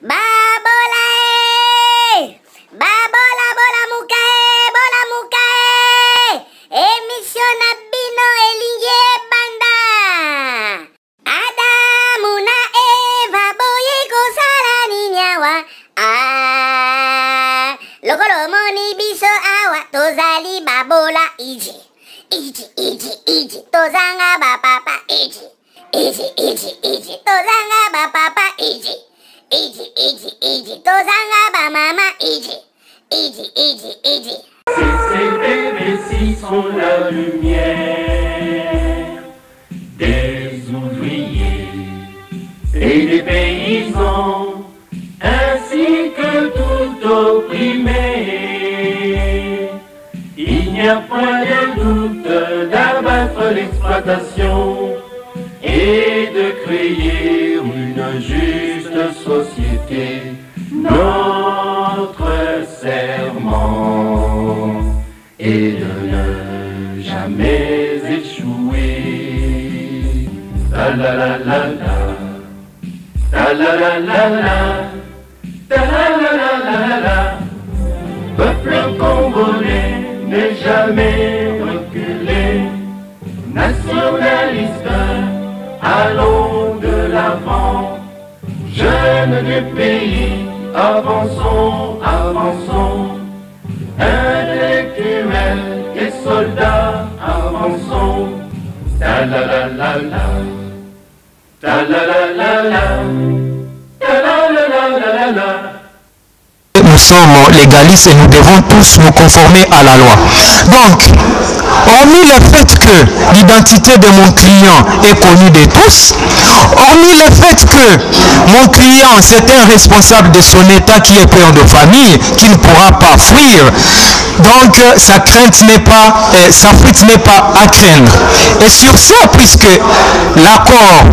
Babola Babola bola mukae Emission Nabino Elinge Banda Adamu na Eva boye kosala ninyawa Lokolo moni biso awa tozali babola iji tozanga ba papa iji tozanga ba papa iji tozanga ba mama iji Ces bébés-ci sont la lumière des ouvriers et des paysans, ainsi que tout opprimé. Il n'y a point de doute d'abattre l'exploitation et de créer une juste société. Notre serment est de ne jamais échouer. Ta la la la la, ta la la la la, ta la la la la la. Peuple congolais n'est jamais reculé. Nationaliste, allons de l'avant. Jeunes du pays, avançons, avançons. Intellectuels et soldats, avançons. Ta la la la la, ta la la la la, ta la la la la la. Nous sommes légalistes et nous devons tous nous conformer à la loi. Donc, hormis le fait que l'identité de mon client est connue de tous, hormis le fait que mon client c'est un responsable de son état qui est père de famille, qui ne pourra pas fuir, donc sa crainte n'est pas, sa fuite n'est pas à craindre. Et sur ça, puisque l'accord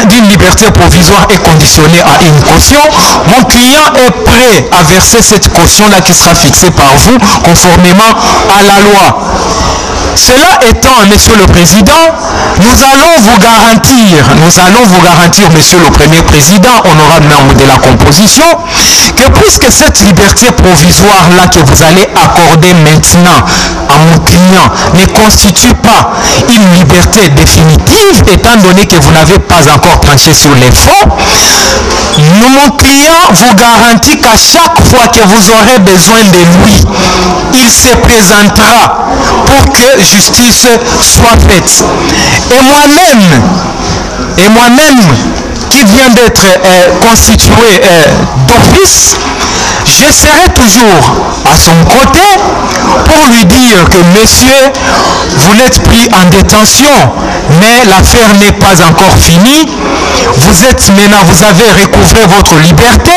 d'une liberté provisoire est conditionné à une caution, mon client est prêt à verser cette caution-là qui sera fixée par vous conformément à la loi. Cela étant, Monsieur le Président, nous allons vous garantir, Monsieur le Premier Président, honorable membre de la composition, que puisque cette liberté provisoire-là que vous allez accorder maintenant à mon client ne constitue pas une liberté définitive, étant donné que vous n'avez pas encore tranché sur les fonds, mon client vous garantit qu'à chaque fois que vous aurez besoin de lui, il se présentera pour que justice soit faite. Et moi-même qui viens d'être constitué d'office, je serai toujours à son côté pour lui dire que monsieur, vous n'êtes pris en détention, mais l'affaire n'est pas encore finie. Vous êtes maintenant, vous avez recouvré votre liberté.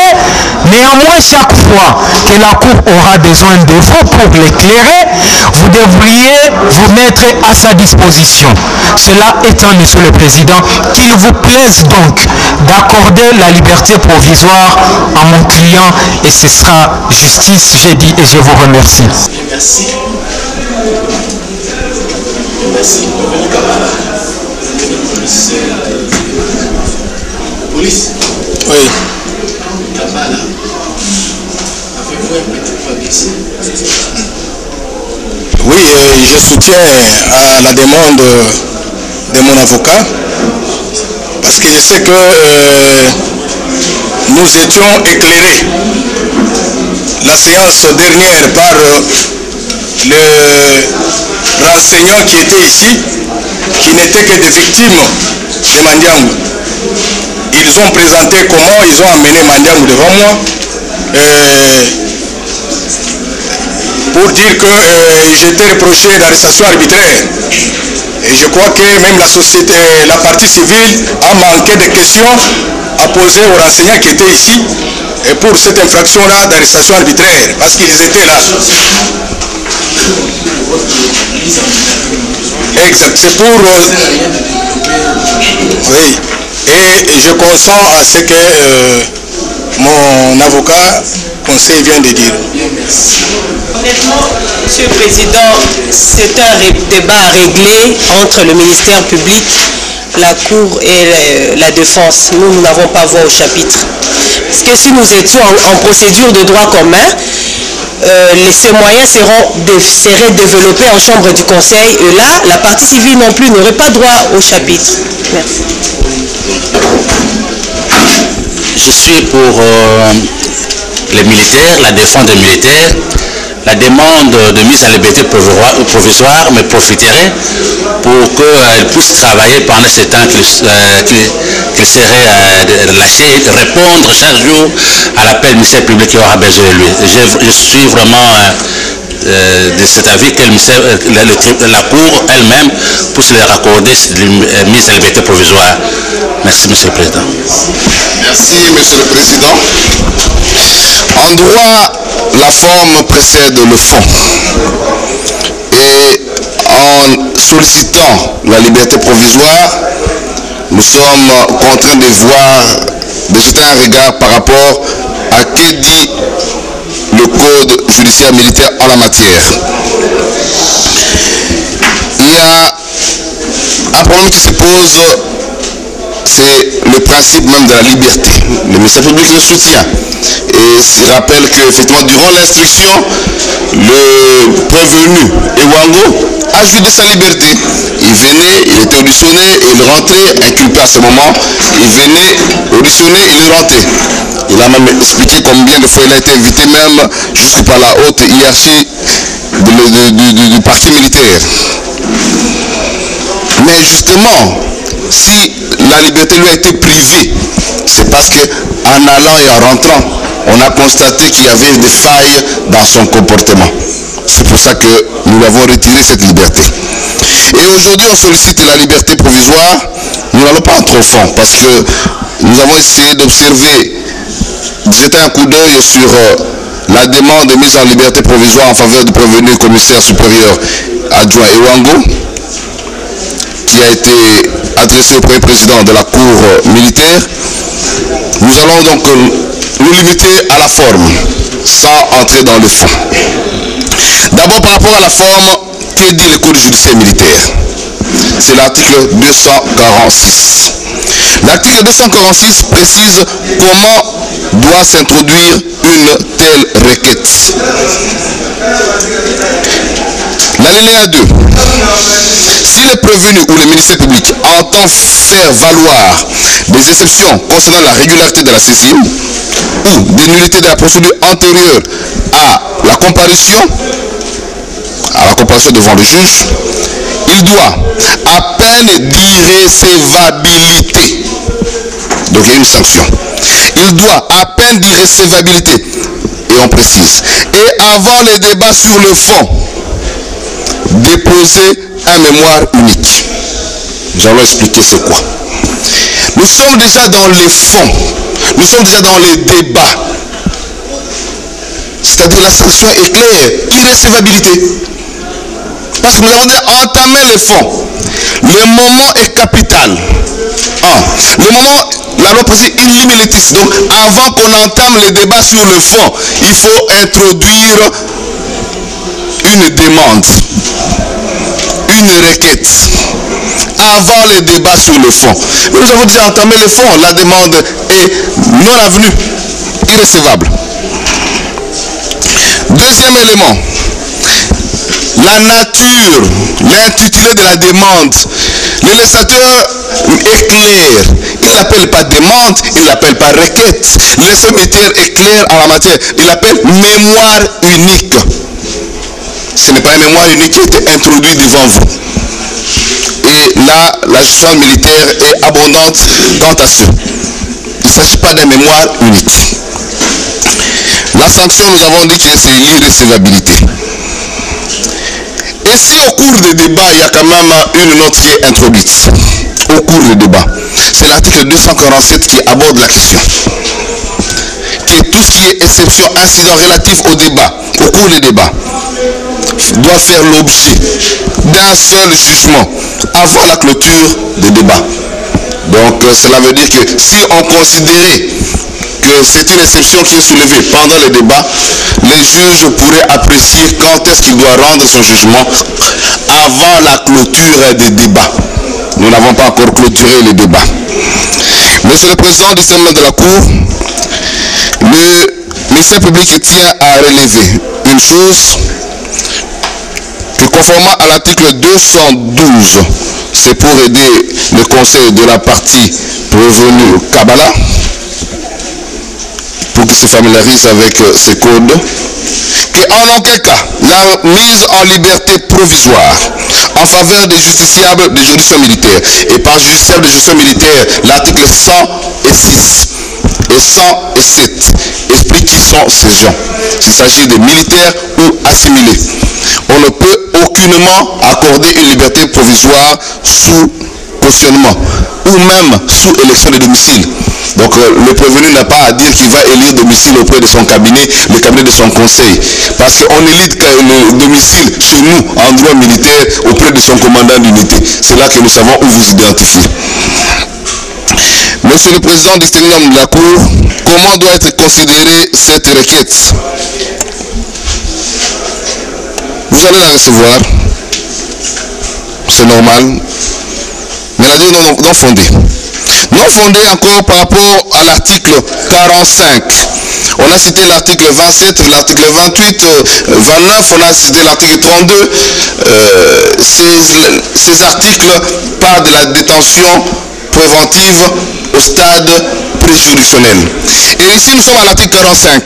Néanmoins, chaque fois que la Cour aura besoin de vous pour l'éclairer, vous devriez vous mettre à sa disposition. Cela étant, Monsieur le Président, qu'il vous plaise donc d'accorder la liberté provisoire à mon client et ce sera justice, j'ai dit, et je vous remercie. Merci. Merci. Police. Oui. Kabala. Avez-vous un petit peu ici? Oui, je soutiens à la demande de mon avocat parce que je sais que nous étions éclairés la séance dernière par le renseignant qui était ici, qui n'était que des victimes de Mandiangou. Ils ont présenté comment ils ont amené Mandiangou devant moi pour dire que j'étais reproché d'arrestation arbitraire. Et je crois que même la société, la partie civile a manqué de questions à poser aux renseignants qui étaient ici et pour cette infraction-là d'arrestation arbitraire, parce qu'ils étaient là. Exact, c'est pour... oui, et je consens à ce que mon avocat conseil vient de dire. Honnêtement, Monsieur le Président, c'est un débat à régler entre le ministère public, la Cour et la Défense. Nous n'avons pas voix au chapitre. Parce que si nous étions en procédure de droit commun, ces moyens seraient développés en chambre du conseil et là, la partie civile non plus n'aurait pas droit au chapitre. Merci. Je suis pour les militaires, la défense des militaires. La demande de mise en liberté provisoire me profiterait pour qu'elle puisse travailler pendant ce temps qu'il serait lâché, répondre chaque jour à l'appel du ministère public qui aura besoin de lui. Je suis vraiment de cet avis que la Cour elle-même puisse leur accorder une mise en liberté provisoire. Merci, Monsieur le Président. Merci, Monsieur le Président. En droit, la forme précède le fond. Et en sollicitant la liberté provisoire, nous sommes contraints de jeter un regard par rapport à que dit le Code judiciaire militaire en la matière. Il y a un problème qui se pose, c'est le principe même de la liberté. Le ministère public le soutient. Et je rappelle qu'effectivement, durant l'instruction, le prévenu Ewango a joui de sa liberté. Il venait, il était auditionné, il rentrait, inculpé à ce moment, il venait, auditionné, il rentrait. Il a même expliqué combien de fois il a été invité même jusque par la haute hiérarchie du parti militaire. Mais justement, si la liberté lui a été privée, c'est parce qu'en allant et en rentrant, on a constaté qu'il y avait des failles dans son comportement. C'est pour ça que nous l'avons retiré cette liberté. Et aujourd'hui, on sollicite la liberté provisoire. Nous n'allons pas entrer au fond parce que nous avons essayé d'observer, de jeter un coup d'œil sur la demande de mise en liberté provisoire en faveur du prévenu commissaire supérieur adjoint Ewango, qui a été adressé au Premier président de la Cour militaire. Nous allons donc nous limiter à la forme, sans entrer dans le fond. D'abord, par rapport à la forme, que dit le Code judiciaire militaire? C'est l'article 246. L'article 246 précise comment doit s'introduire une telle requête. L'alinéa 2. Si le prévenu ou le ministère public entend faire valoir des exceptions concernant la régularité de la saisine ou des nullités de la procédure antérieure à la comparution devant le juge, il doit, à peine d'irrécevabilité, donc il y a une sanction, il doit, à peine d'irrécevabilité, et on précise, et avant les débats sur le fond, déposer un mémoire unique. Nous allons expliquer c'est quoi. Nous sommes déjà dans les fonds, nous sommes déjà dans les débats. C'est-à-dire la sanction est claire, irrécevabilité. Parce que nous avons entamé les fonds. Le moment est capital. Le moment, la loi précise in limitis. Donc avant qu'on entame les débats sur le fond, il faut introduire une demande, une requête avant les débats sur le fond. Mais nous avons déjà entamé le fond. La demande est non avenue, irrécevable. Deuxième élément, la nature, l'intitulé de la demande. Le législateur est clair. Il n'appelle pas demande, il n'appelle pas requête. Le sommaire est clair en la matière. Il appelle mémoire unique. Ce n'est pas un mémoire unique qui a été introduit devant vous. Et là, la justice militaire est abondante quant à ce. Il ne s'agit pas d'un mémoire unique. La sanction, nous avons dit que c'est l'irrécevabilité. Et si au cours des débats, il y a quand même une note qui est introduite, au cours des débats, c'est l'article 247 qui aborde la question. Que tout ce qui est exception, incident relatif au débat, au cours des débats, doit faire l'objet d'un seul jugement avant la clôture des débats. Donc cela veut dire que si on considérait que c'est une exception qui est soulevée pendant les débats, les juges pourraient apprécier quand est-ce qu'il doit rendre son jugement avant la clôture des débats. Nous n'avons pas encore clôturé les débats. Monsieur le Président du Sénat de la Cour, Le ministère public tient à relever une chose, que conformément à l'article 212, c'est pour aider le conseil de la partie prévenue Kabbalah, pour qu'il se familiarise avec ces codes, qu'en aucun cas, la mise en liberté provisoire en faveur des justiciables de juridiction militaire, et par justiciable de juridiction militaire, l'article 106 et 107 explique qui sont ces gens. S'il s'agit de militaires ou assimilés. On ne peut aucunement accorder une liberté provisoire sous cautionnement ou même sous élection de domicile. Donc le prévenu n'a pas à dire qu'il va élire domicile auprès de son cabinet, le cabinet de son conseil. Parce qu'on élit le domicile chez nous en droit militaire auprès de son commandant d'unité. C'est là que nous savons où vous identifier. Monsieur le Président distingué de la Cour, comment doit être considérée cette requête? Vous allez la recevoir, c'est normal, mais la dire non fondée. Non fondée encore par rapport à l'article 45. On a cité l'article 27, l'article 28, 29, on a cité l'article 32. Ces articles parlent de la détention préventive au stade préjuridictionnel. Et ici, nous sommes à l'article 45.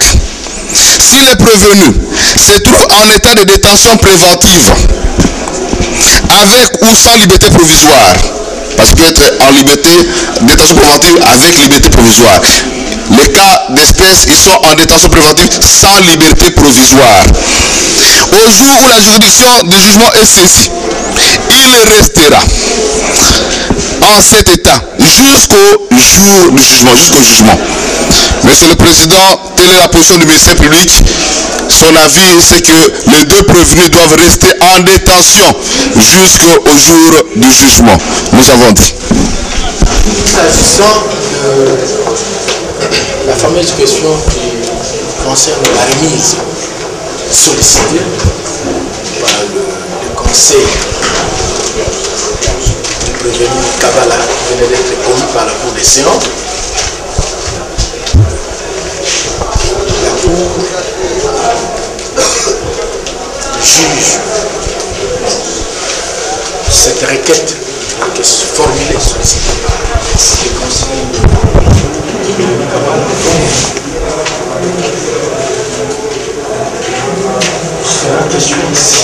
Si le prévenu se trouve en état de détention préventive, avec ou sans liberté provisoire, parce qu'il peut être en liberté, détention préventive avec liberté provisoire. Les cas d'espèce, ils sont en détention préventive sans liberté provisoire. Au jour où la juridiction de jugement est saisie, il restera en cet état jusqu'au jour du jugement, jusqu'au jugement. Monsieur le Président, telle est la position du ministère public. Son avis, c'est que les deux prévenus doivent rester en détention jusqu'au jour du jugement. Nous avons dit. S'agissant de la fameuse question qui concerne la remise sollicitée par le conseil du prévenu Kabbalah qui venait d'être commis par la Cour des séances, la Cour juge cette requête qui est formulée, sollicitée, qui concerne le prévenu Kabbalah. C'est la question ici.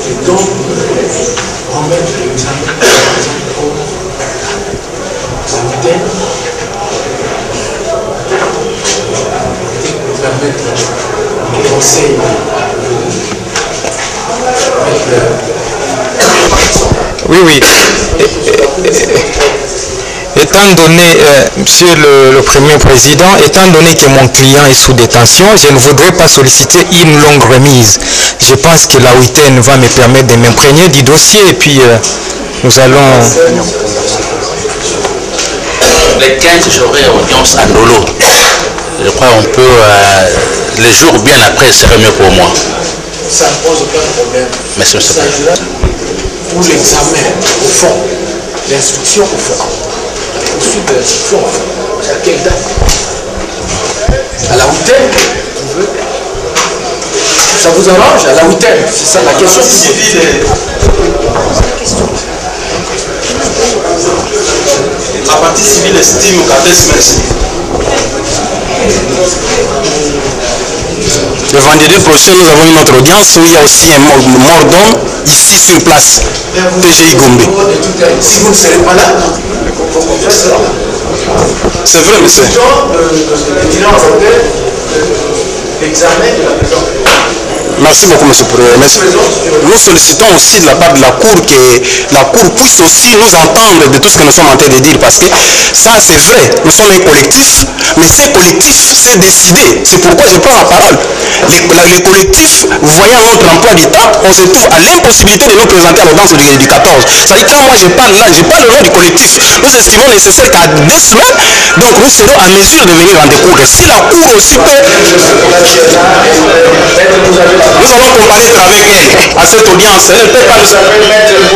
Et donc, remettre l'examen au thème, permettre au conseil Oui. Étant donné, Monsieur le Premier Président, étant donné que mon client est sous détention, je ne voudrais pas solliciter une longue remise. Je pense que la huitaine va me permettre de m'imprégner du dossier et puis nous allons... Les 15, j'aurai audience à Lolo. Je crois qu'on peut, les jours bien après, serait mieux pour moi. Ça ne pose aucun problème. Merci, M. le Président. Pour l'examen au fond, l'instruction au fond. La poursuite de l'instruction au fond. À quelle date? À la huitaine, on veut. Ça vous arrange à la huitaine? C'est ça la question. La partie civile estime qu'à 2 semaines. Le vendredi prochain, nous avons une autre audience où il y a aussi un mort d'homme ici sur place, TGI Gombe. Si vous ne serez pas là, c'est vrai, monsieur. L'examen de la maison. Merci beaucoup, monsieur le Président. Nous sollicitons aussi de la part de la Cour que la Cour puisse aussi nous entendre de tout ce que nous sommes en train de dire, parce que ça, c'est vrai, nous sommes un collectif, mais ce collectif s'est décidé. C'est pourquoi je prends la parole. Les collectifs, voyant notre emploi du temps, on se trouve à l'impossibilité de nous présenter à l'audience du 14. C'est-à-dire que quand moi je parle là, je parle au nom du collectif. Nous estimons nécessaire qu'à 2 semaines, donc nous serons en mesure de venir en découdre. Si la Cour aussi peut... Nous allons comparaître avec elle, à cette audience. Elle ne peut pas nous...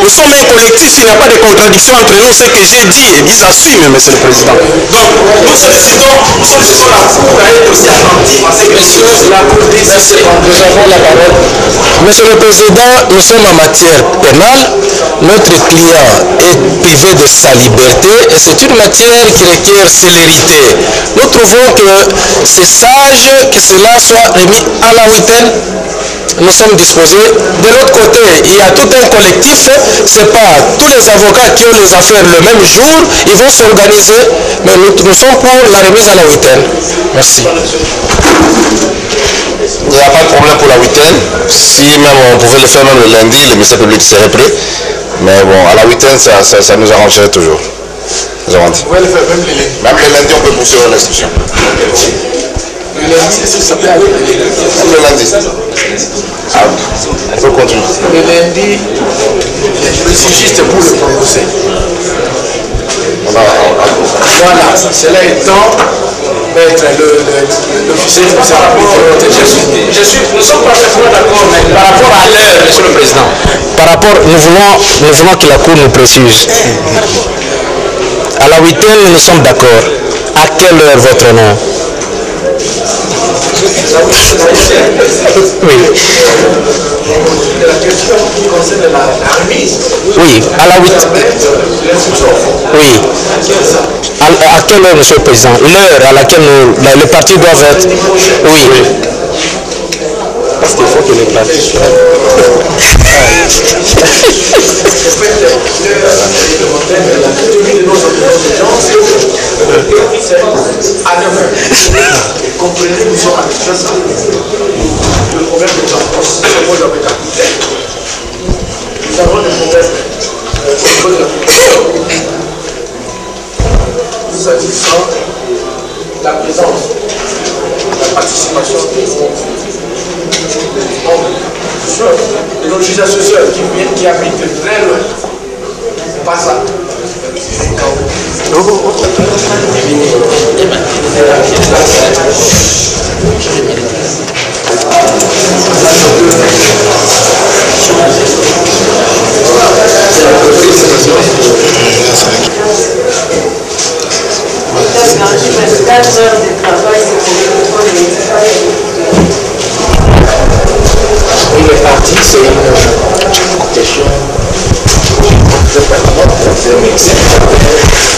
Nous sommes un collectif, il n'y a pas de contradiction entre nous. Ce que j'ai dit, ils assument, Monsieur le Président. Donc, nous sollicitons la Cour à être aussi attentive à ces questions. La Cour dit... Nous avons la parole. Monsieur le Président, nous sommes en matière pénale. Notre client est privé de sa liberté et c'est une matière qui requiert célérité. Nous trouvons que c'est sage que cela soit remis à la week-end. Nous sommes disposés. De l'autre côté, il y a tout un collectif. Ce n'est pas tous les avocats qui ont les affaires le même jour. Ils vont s'organiser. Mais nous sommes pour la remise à la week-end. Merci. Il n'y a pas de problème pour la week-end. Si même on pouvait le faire même le lundi, le ministère public serait prêt. Mais bon, à la week-end, ça nous arrangerait toujours. Vous pouvez le faire même les lundis. Même les lundis, on peut poursuivre l'instruction. Le lundi, ça peut aller. Même le lundi. Ah, on peut continuer. Le lundi, c'est juste pour le procès. Voilà, cela étant, maître, l'officier de nous sommes parfaitement d'accord, mais par rapport à l'heure, Monsieur le Président. Par rapport, nous voulons que la Cour nous précise. À la week-end, nous sommes d'accord. À quelle heure votre nom? Oui. Oui, à la 8. Oui. À quelle heure, Monsieur le Président? L'heure à laquelle les partis doivent être. Oui. Parce qu'il faut que les partis soient. À 9h. Comprenez, nous sommes à le problème de transport. Nous avons des problèmes au niveau de nous agissons la présence, la participation de nos juges associés qui habitent très loin. Pas ça. Oui, le parti, c'est une question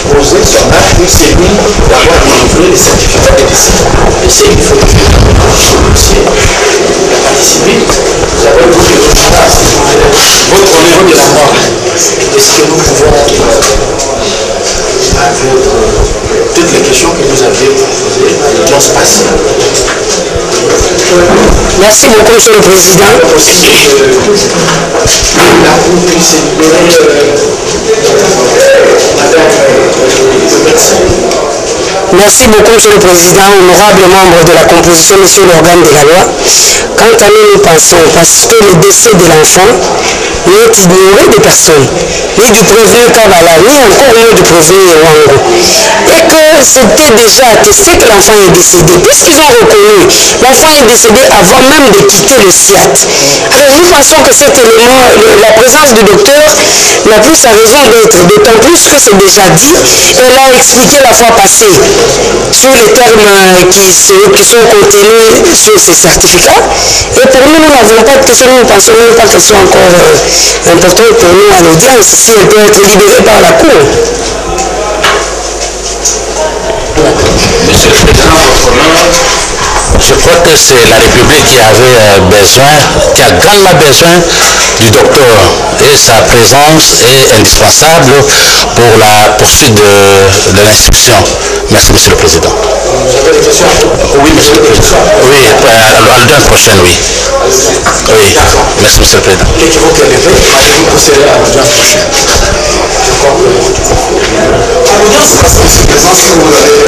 poser son acte, c'est lui d'avoir délivré les certificats de décès. Et c'est il faut que le dossier, la partie civile, vous avez beaucoup de choses. Votre niveau de la mort, est-ce que nous pouvons, avec toutes les questions que vous avez posées, à l'audience passée? Merci beaucoup, Monsieur le Président. La Cour puisse libérer Merci beaucoup, Monsieur le Président, honorable membre de la composition, Monsieur l'organe de la loi. Quant à nous, nous pensons, parce que le décès de l'enfant n'est ignoré des personnes, ni du prévenu Kabala, ni encore moins du prévenu Wango. Et que c'était déjà attesté que l'enfant est décédé. Puisqu'ils ont reconnu, l'enfant est décédé avant même de quitter le SIAT. Alors nous pensons que cet élément, la présence du docteur n'a plus sa raison d'être, d'autant plus que c'est déjà dit. Elle a expliqué la fois passée sur les termes qui sont contenus sur ces certificats. Et pour nous, nous n'avons pas de question, nous ne pensons même pas que ce soit encore important pour nous à l'audience, si elle peut être libérée par la Cour. Monsieur le Président, je crois que c'est la République qui avait besoin, qui a grandement besoin du docteur. Et sa présence est indispensable pour la poursuite de l'instruction. Merci, Monsieur le Président. Vous avez des questions? Oui, Monsieur le Président. Oui, à l'audience prochaine, oui. Oui, merci, Monsieur le Président. L'équivoque est levé, allez-vous procéder à l'audience prochaine? Je crois que... À l'audience, parce que Monsieur le Président, si vous avez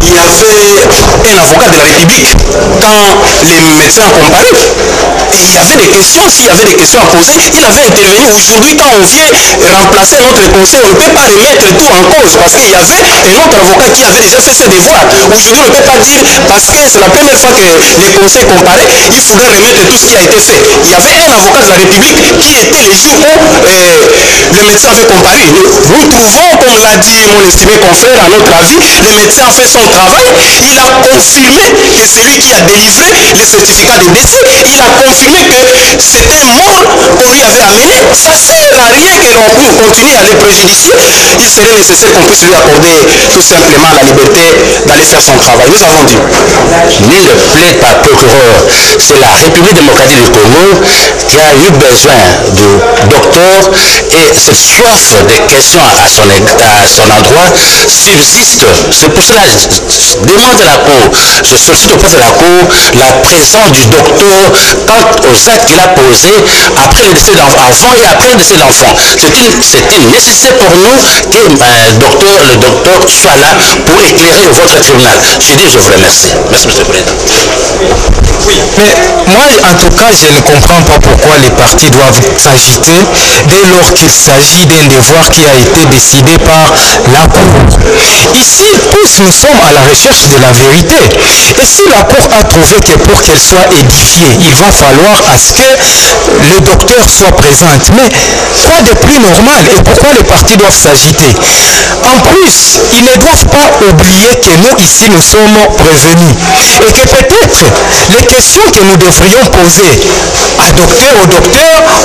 il y avait un avocat de la République quand les médecins ont comparé. il y avait des questions, s'il y avait des questions à poser, il avait intervenu. Aujourd'hui, quand on vient remplacer notre conseil, on ne peut pas remettre tout en cause parce qu'il y avait un autre avocat qui avait déjà fait ses devoirs. Aujourd'hui, on ne peut pas dire parce que c'est la première fois que les conseils comparaient, il faudrait remettre tout ce qui a été fait. Il y avait un avocat de la République qui était les jours où le médecin avait comparé. Nous trouvons, comme l'a dit mon estimé confrère, à notre avis, le médecin a fait son travail. Il a confirmé que c'est lui qui a délivré le certificat de décès. Il a confirmé que c'était mort qu'on lui avait amené. Ça ne sert à rien que l'on continue à le préjudicer. Il serait nécessaire qu'on puisse lui accorder tout simplement la liberté d'aller faire son travail. Nous avons dit. Nul ne plaide par procureur. C'est la République démocratique du Congo qui a eu besoin du docteur et cette soif de questions à son endroit subsiste. C'est pour cela que je demande à la Cour, je sollicite auprès de la Cour la présence du docteur quant aux actes qu'il a posés après le décès d'enfant, avant et après le décès d'enfant. C'était nécessaire pour nous que le docteur soit là pour éclairer votre tribunal. Je dis, je vous remercie. Merci, M. le Président. Oui, mais moi, en tout cas, je ne comprends pas pourquoi les partis doivent s'agiter dès lors qu'il s'agit d'un devoir qui a été décidé par la Cour. Ici, tous nous sommes à la recherche de la vérité. Et si la Cour a trouvé que pour qu'elle soit édifiée, il va falloir à ce que le docteur soit présent. Mais quoi de plus normal et pourquoi les partis doivent s'agiter? En plus, ils ne doivent pas oublier que nous, ici, nous sommes prévenus. Et que peut-être les questions que nous devrions poser au docteur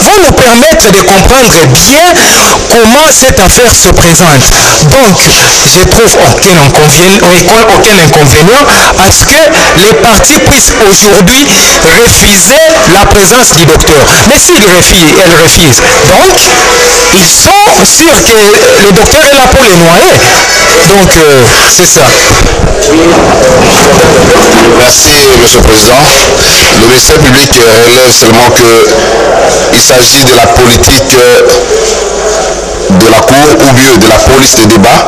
vont nous permettre de comprendre bien comment cette affaire se présente. Donc, je trouve aucun inconvénient à ce que les partis puissent aujourd'hui refuser la présence du docteur. Mais s'ils refusent, donc, ils sont sûrs que le docteur est là pour les noyer. Donc, c'est ça. Merci, M. le Président. Le ministère public relève seulement qu'il s'agit de la politique de la Cour ou mieux de la police des débats.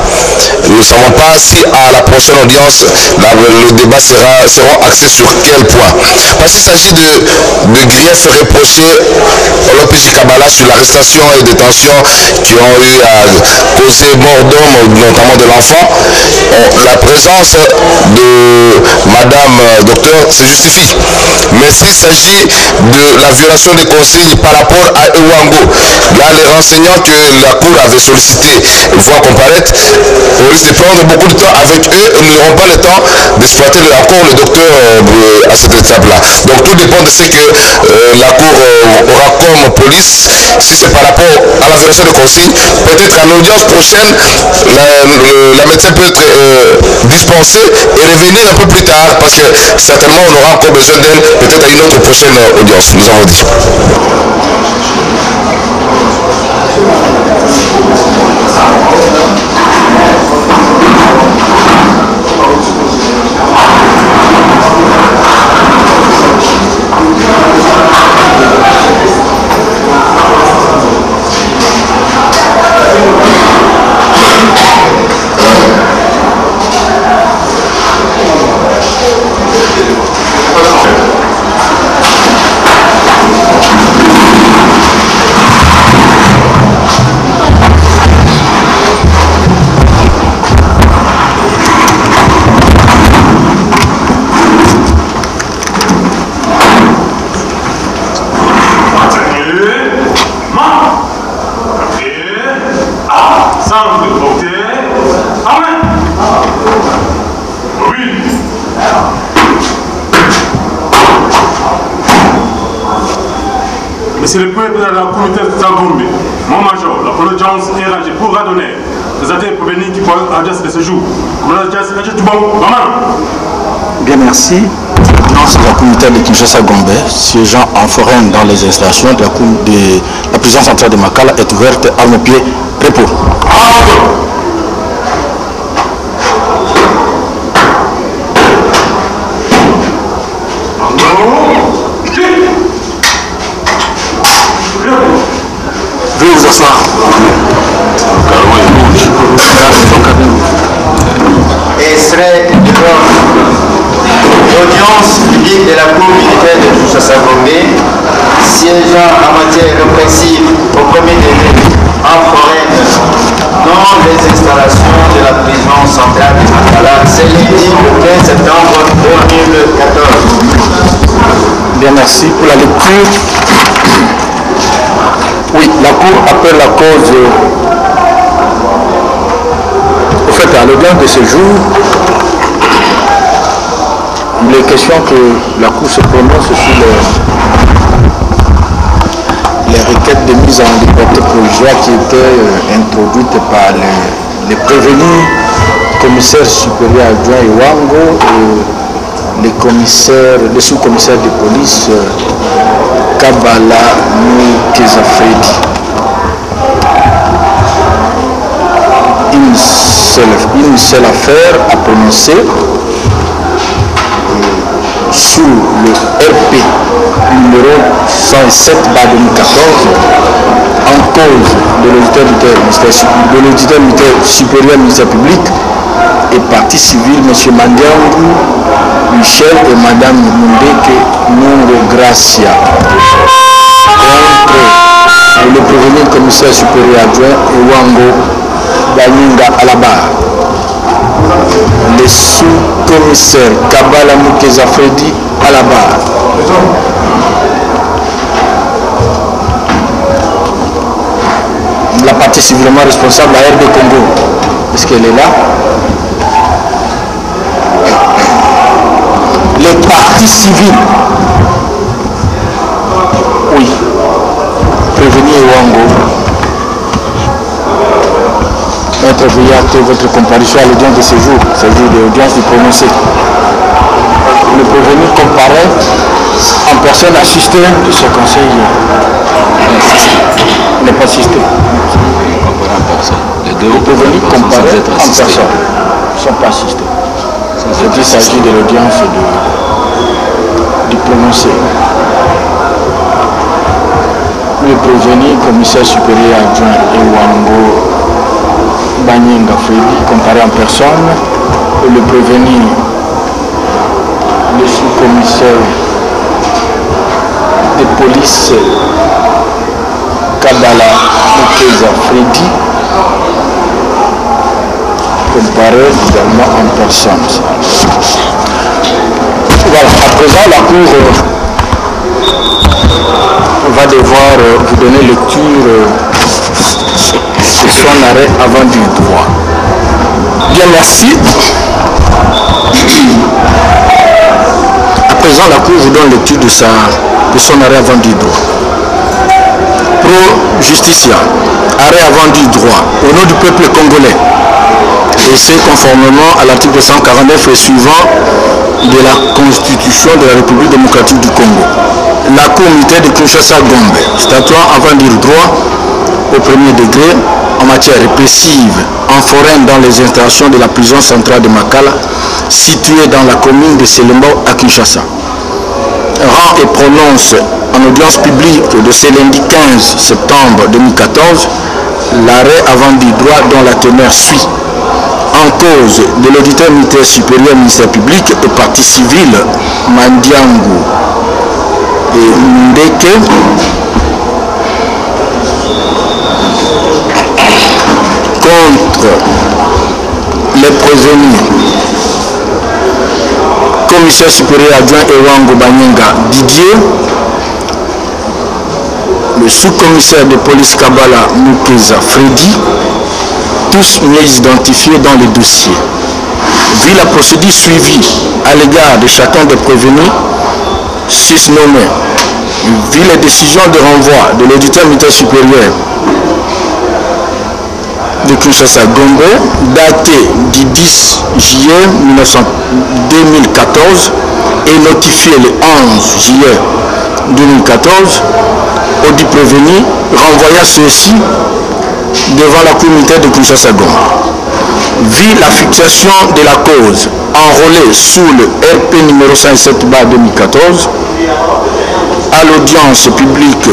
Nous ne savons pas si à la prochaine audience, le débat sera axé sur quel point. Parce qu'il s'agit de griefs reprochés au l'OPJ Kabbalah sur l'arrestation et détention qui ont eu à causer mort d'homme, notamment de l'enfant. La présence de Madame Docteur se justifie. Mais s'il s'agit de la violation des consignes par rapport à Ewango, là les renseignants que la Cour avait sollicité voient comparaître, on risque de prendre beaucoup de temps avec eux et nous n'aurons pas le temps d'exploiter encore le docteur à cette étape-là. Donc tout dépend de ce que la Cour aura comme police. Si c'est par rapport à la violation de consignes, peut-être qu'à l'audience prochaine, la médecin peut être dispensée et revenir un peu plus tard parce que certainement on aura encore besoin d'elle peut-être à une autre prochaine audience, nous avons dit. Monsieur le président de la communauté de Zagombe, mon major, la l'audience est rangée pour radonner les ateliers pour venir qui pourraient adresser de ce jour. Bien, merci. L'audience de la communauté de Kinshasa Gombe, siégeant en foraine dans les installations de la prison centrale de Makala, est ouverte à nos pieds. Repos. Veuillez vous asseoir. Extrait de l'audience publique de la Cour militaire de Kinshasa Gombe siégeant en matière répressive au premier degré en foraine dans les installations de la prison centrale de Makala, c'est lundi le 15 septembre 2014. Bien, merci pour la lecture. Oui, la Cour appelle la cause au fait à l'audience de ce jour. Il est question que la Cour se prononce sur les requêtes de mise en liberté provisoire qui étaient introduites par les prévenus commissaires supérieurs adjoints Iwango et les sous-commissaires de police Kabala Mukezafredi. Une seule affaire à prononcer sous le RP numéro 107/2014 en cause de l'auditeur militaire supérieur ministère public et partie civile M. Mandiangou Michel et Mme Mundeke Nungo Gracia contre le prévenu commissaire supérieur adjoint Iwango Banyinga Alabar, le sous-commissaire Kabala Mukezafredi Alabar, la partie civilement responsable à RD Congo. Est-ce qu'elle est là? Les parties civiles. Oui. Prévenir Iwango. Maître Villard, votre comparution à l'audience de séjour, c'est-à-dire de l'audience du prononcé. Le prévenu comparaît en personne assistée de ce conseil. N'est pas assisté. Le prévenu comparaît en personne. Ils ne sont pas assistés. Il s'agit de l'audience du prononcé. Le prévenu commissaire supérieur adjoint Iwango Banyinga Fredi comparé en personne, et le prévenu, le sous-commissaire de police Kabala Mukeza Fredi comparé également en personne. Voilà, à présent la Cour va devoir vous donner lecture de son arrêt avant du droit. Bien, merci. À présent, la Cour vous donne lecture de son arrêt avant du droit. Pro Justicia, arrêt avant du droit, au nom du peuple congolais, et c'est conformément à l'article 149 et suivant de la Constitution de la République démocratique du Congo. La Cour militaire de Kinshasa-Gombe, statuant avant du droit au premier degré en matière répressive en foraine dans les installations de la prison centrale de Makala, située dans la commune de Selembo à Kinshasa, rend et prononce en audience publique de ce lundi 15 septembre 2014 l'arrêt avant du droit dont la teneur suit en cause de l'auditeur militaire supérieur ministère public et partie civile Mandiangou et Mundeke contre les prévenus commissaire supérieur adjoint Iwango Banyinga Didier, le sous-commissaire de police Kabala Mukeza Fredi, tous mieux identifiés dans les dossiers. Vu la procédure suivie à l'égard de chacun des prévenus susnommés, vu les décisions de renvoi de l'auditeur militaire supérieur de Kinshasa-Gombe, daté du 10 juillet 2014 et notifié le 11 juillet 2014, au dit prévenu, renvoya ceux-ci devant la Cour militaire de Kinshasa-Gombe. Vu la fixation de la cause enrôlée sous le RP numéro 107/2014 à l'audience publique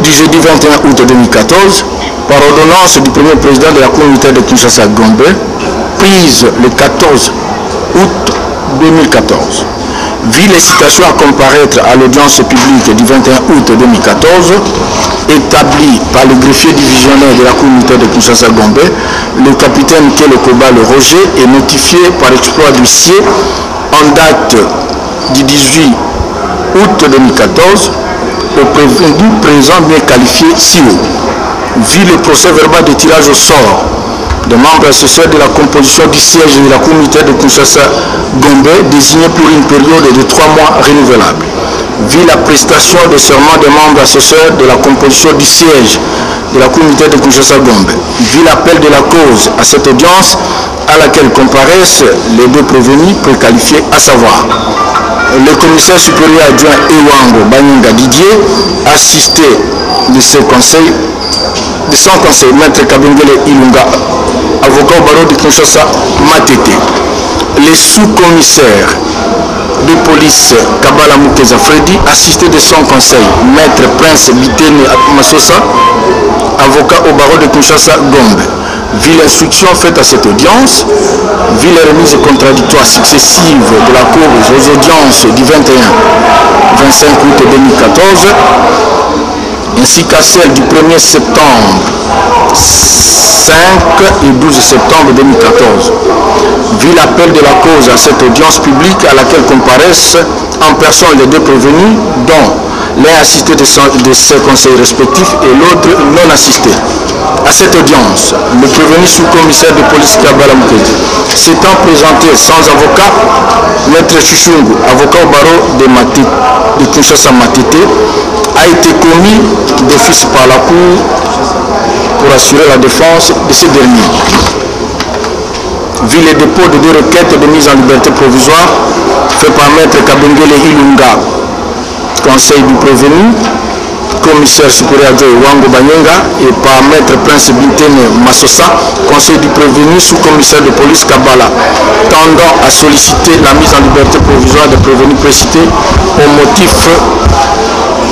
du jeudi 21 août 2014, par ordonnance du premier président de la Cour militaire de Kinshasa-Gombe, prise le 14 août 2014, vu les citations à comparaître à l'audience publique du 21 août 2014, établie par le greffier divisionnaire de la cour militaire de Kinshasa-Gombe, le capitaine Kelokoba Le Roger est notifié par exploit d'huissier en date du 18 août 2014 au prévenu présent bien qualifié SIO. Vu le procès verbal de tirage au sort des membres associés de la composition du siège de la cour militaire de Kinshasa-Gombe désigné pour une période de 3 mois renouvelable. Vu la prestation de serment des membres associés de la composition du siège de la cour militaire de Kinshasa-Gombe. Vu l'appel de la cause à cette audience à laquelle comparaissent les deux prévenus préqualifiés, à savoir le commissaire supérieur adjoint Ewango Banyanga Didier, assisté de son conseil, maître Kabengele Ilunga, avocat au barreau de Kinshasa Matete. Les sous-commissaires de police Kabala Mukeza Freddy, assisté de son conseil, maître Prince Bitene Masosa, avocat au barreau de Kinshasa Gombe. Vu l'instruction faite à cette audience, vu les remises contradictoires successives de la Cour aux audiences du 21-25 août 2014, ainsi qu'à celle du 1er septembre, 5 et 12 septembre 2014, vu l'appel de la cause à cette audience publique à laquelle comparaissent en personne les deux prévenus, dont l'un assisté de ses conseils respectifs et l'autre non assisté. À cette audience, le prévenu sous-commissaire de police Kabala Mukezi, s'étant présenté sans avocat, maître Chichungu, avocat au barreau de Kinshasa Matete, a été commis d'office par la Cour pour assurer la défense de ce dernier. Vu les dépôts de deux requêtes de mise en liberté provisoire fait par maître Kabengele Ilunga, conseil du prévenu, commissaire supérieur de Wango Banyanga, et par maître Prince Bitene Masosa, conseil du prévenu sous-commissaire de police Kabala, tendant à solliciter la mise en liberté provisoire des prévenus précités au motif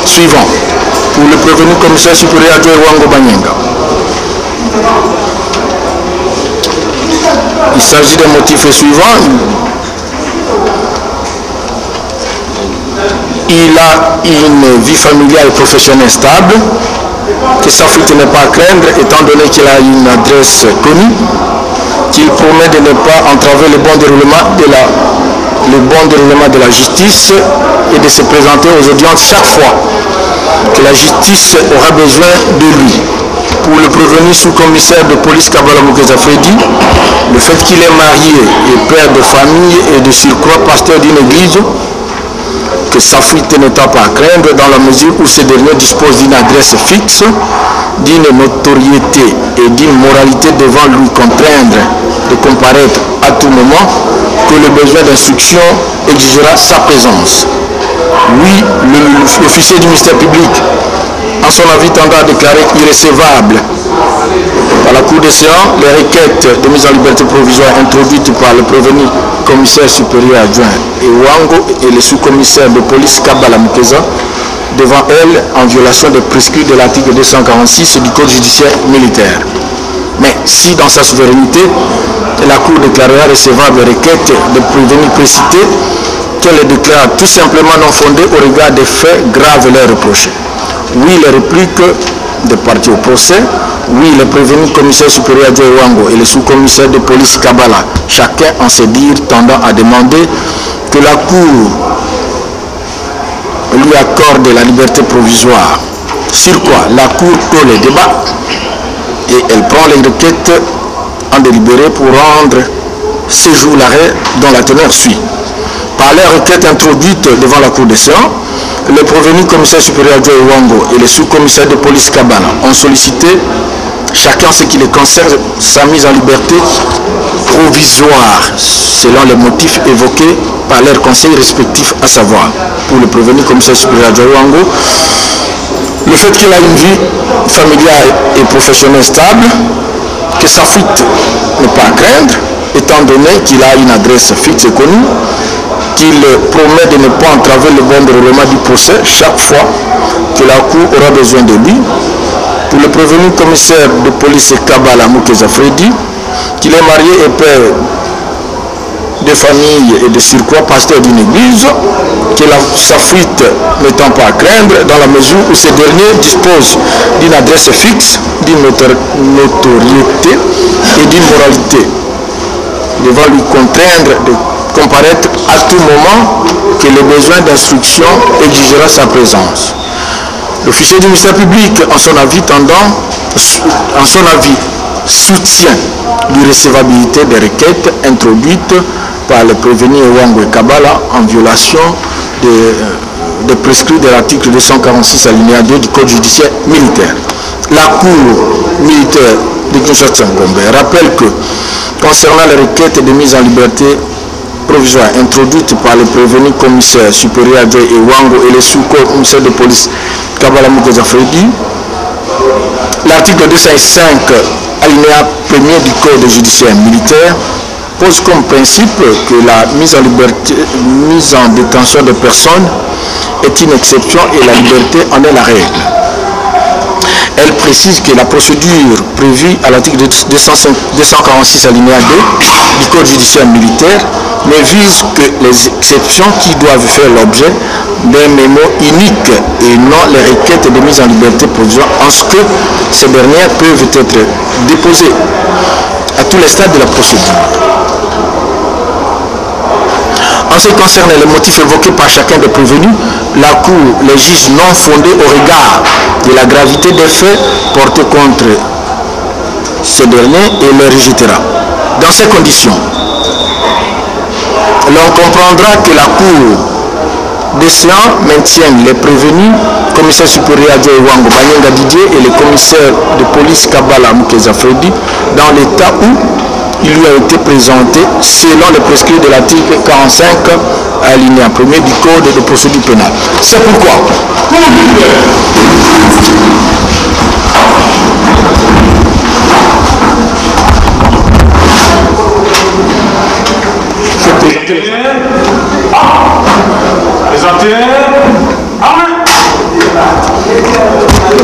suivant. Pour le prévenu commissaire supérieur de Wango Banyanga, il s'agit des motifs suivants. Il a une vie familiale et professionnelle stable, que sa fuite n'est pas à craindre étant donné qu'il a une adresse connue, qu'il promet de ne pas entraver le bon déroulement de la justice et de se présenter aux audiences chaque fois que la justice aura besoin de lui. Pour le prévenu sous-commissaire de police Kabala Mukeza Freddy, le fait qu'il est marié et père de famille et de surcroît pasteur d'une église, que sa fuite n'étant pas à craindre dans la mesure où ce dernier dispose d'une adresse fixe, d'une notoriété et d'une moralité devant lui contraindre de comparaître à tout moment, que le besoin d'instruction exigera sa présence. Oui, l'officier du ministère public, en son avis tendant à déclarer irrécevable par la Cour des séances les requêtes de mise en liberté provisoire introduites par le prévenu commissaire supérieur adjoint Ewango et le sous-commissaire de police Kabala Mukeza devant elle en violation des prescrits de l'article 246 du Code judiciaire militaire. Mais si dans sa souveraineté, la Cour déclarera recevable les requêtes de prévenus précités, qu'elle les déclare tout simplement non fondées au regard des faits graves leur reprochés. Oui, les répliques des parties au procès, oui, le prévenu commissaire supérieur de Ewango et le sous-commissaire de police Kabala, chacun en ses dires tendant à demander que la Cour lui accorde la liberté provisoire. Sur quoi la Cour clôt les débats et elle prend les requêtes en délibéré pour rendre ce jour l'arrêt dont la teneur suit. Par les requêtes introduites devant la Cour des séances, le prévenu commissaire supérieur de Ewango et le sous-commissaire de police Kabala ont sollicité, chacun ce qui les concerne, sa mise en liberté provisoire, selon les motifs évoqués par leurs conseils respectifs, à savoir, pour le prévenu commissaire supérieur de Ewango, le fait qu'il a une vie familiale et professionnelle stable, que sa fuite n'est pas à craindre, étant donné qu'il a une adresse fixe et connue, qu'il promet de ne pas entraver le bon déroulement du procès chaque fois que la Cour aura besoin de lui. Pour le prévenu commissaire de police Kabala Mukeza Freddy, qu'il est marié et père de famille et de surcroît pasteur d'une église, que sa fuite n'étant pas à craindre dans la mesure où ce dernier dispose d'une adresse fixe, d'une notoriété et d'une moralité, devant lui contraindre de comparaître à tout moment que le besoin d'instruction exigera sa présence. L'officier du ministère public, en son avis soutient l'irrecevabilité des requêtes introduites par le prévenu Ewango et Kabala en violation des prescrits de l'article 246 alinéa 2 du Code judiciaire militaire. La Cour militaire de Kinshasa-Gombe rappelle que, concernant les requêtes de mise en liberté provisoire introduites par le prévenu commissaire supérieur Adjoint Ewango et le sous-commissaire de police Kabala Mukweza Fredi, l'article 205 alinéa 1er du Code judiciaire militaire pose comme principe que la mise en détention de personnes est une exception et la liberté en est la règle. Elle précise que la procédure prévue à l'article 246 alinéa 2 du Code judiciaire militaire ne vise que les exceptions qui doivent faire l'objet d'un mémo unique et non les requêtes de mise en liberté provisoire, en ce que ces dernières peuvent être déposées à tous les stades de la procédure. En ce qui concerne les motifs évoqués par chacun des prévenus, la Cour les juge non fondés au regard de la gravité des faits portés contre ces derniers et les rejettera. Dans ces conditions, l'on comprendra que la Cour des séances maintient les prévenus, commissaire supérieur Adjoint Ewango Banyenga Didier et le commissaire de police Kabala Mukweza Fredi dans l'état où il lui a été présenté selon les prescrits de l'article 45 alinéa 1er du Code de procédure pénale. C'est pourquoi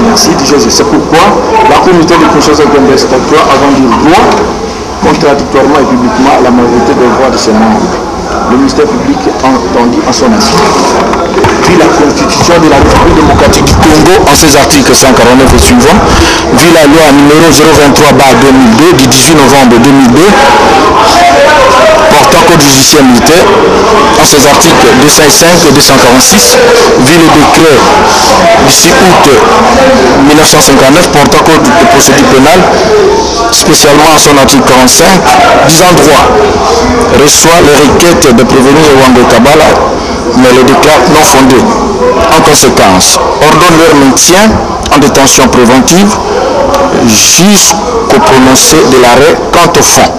Merci, DJ. C'est pourquoi la communauté de Kinshasa-Gombe avant du droit contradictoirement et publiquement à la majorité des voix de ses membres. Le ministère public entendu en son assiette. Vu la constitution de la République démocratique du Congo en ses articles 149 et suivants, vu la loi numéro 023/2002 du 18 novembre 2002 portant code judiciaire militaire en ses articles 205 et 246, vu le décret du 6 août 1959 portant code de procédure pénale, spécialement en son article 45, disant droit, reçoit les requêtes de prévenir Ewango Kabala, mais les déclare non fondés. En conséquence, ordonne leur maintien en détention préventive jusqu'au prononcé de l'arrêt quant au fond.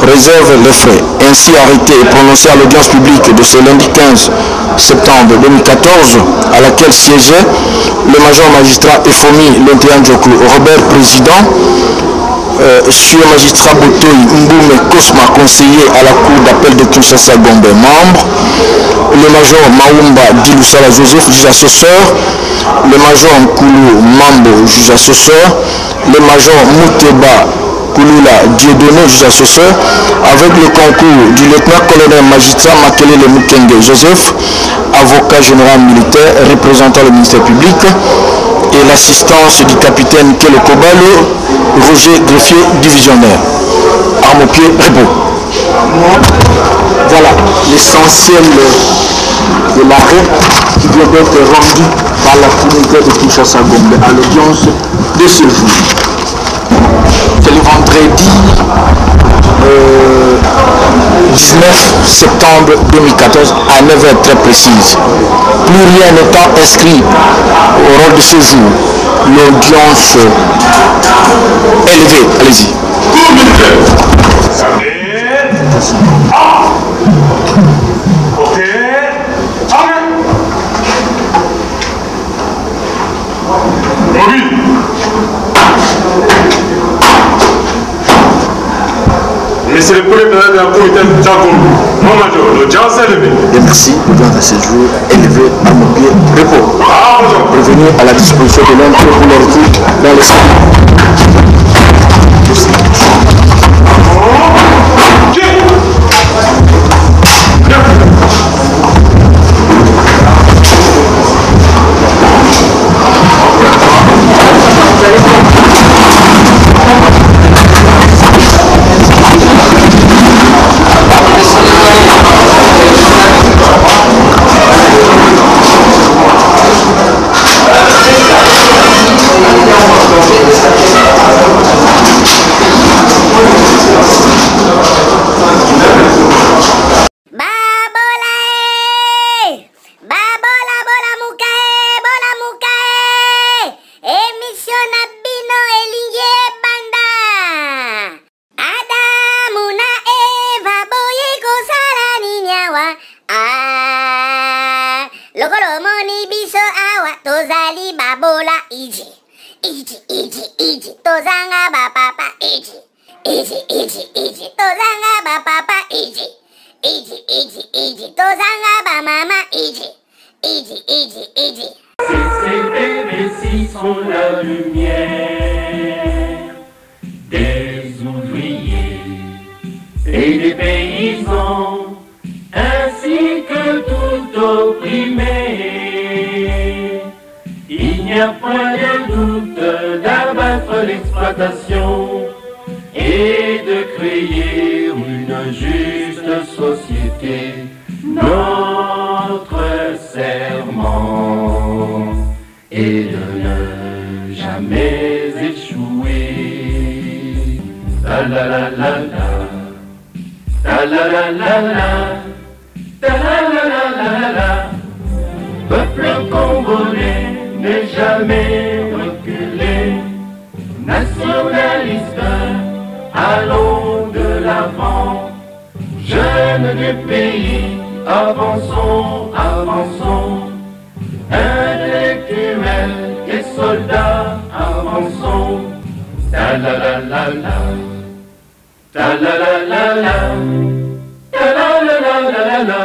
Réserve les frais ainsi arrêtés et prononcés à l'audience publique de ce lundi 15 septembre 2014 à laquelle siégeait le major magistrat Efomi Lontéandjoku Robert président, sur le magistrat Botoy Mboume Kosma conseiller à la cour d'appel de Kinshasa-Gombe membre, le major Maoumba Diloussala Joseph juge assesseur, le major Nkoulou Mambo juge assesseur, le major Mouteba Kouloula Dieudonné juge assesseur, avec le concours du lieutenant-colonel magistrat Makelele Mukenge Joseph, avocat général militaire représentant le ministère public, et l'assistance du capitaine Kele Kobalo, Roger Greffier divisionnaire. Arme au pied, repos. Voilà l'essentiel de l'arrêt qui vient d'être rendu par la communauté de Kinshasa-Gombe à l'audience de ce jour. C'est le vendredi 19 septembre 2014 à 9h très précise. Plus rien n'étant inscrit au rôle de ce jour. L'audience élevée. Allez-y. Monsieur le premier président de la communauté de Djagom, mon major, l'audience est élevée. Et merci, l'audience de ce jour élevé à mon pied, repos. Revenez à la disposition de l'homme pour leur retour dans le salon. biso awa tozali babola iji tozanga bapapa iji tozanga bapapa iji tozanga bamama iji. Ces bébés-ci sont la lumière des ouvriers et des paysans, ainsi que tout opprimé. Il n'y a point de doute d'abattre l'exploitation et de créer une juste société. Notre serment est de ne jamais échouer. Ta la la la la, ta la la la la, ta la la la la la. Peuple congolais n'est jamais reculé. Nationaliste, allons de l'avant. Jeunes du pays, avançons, avançons. Intellectuels et soldats, avançons. Ta la la la la, ta la la la la, ta la la la la la.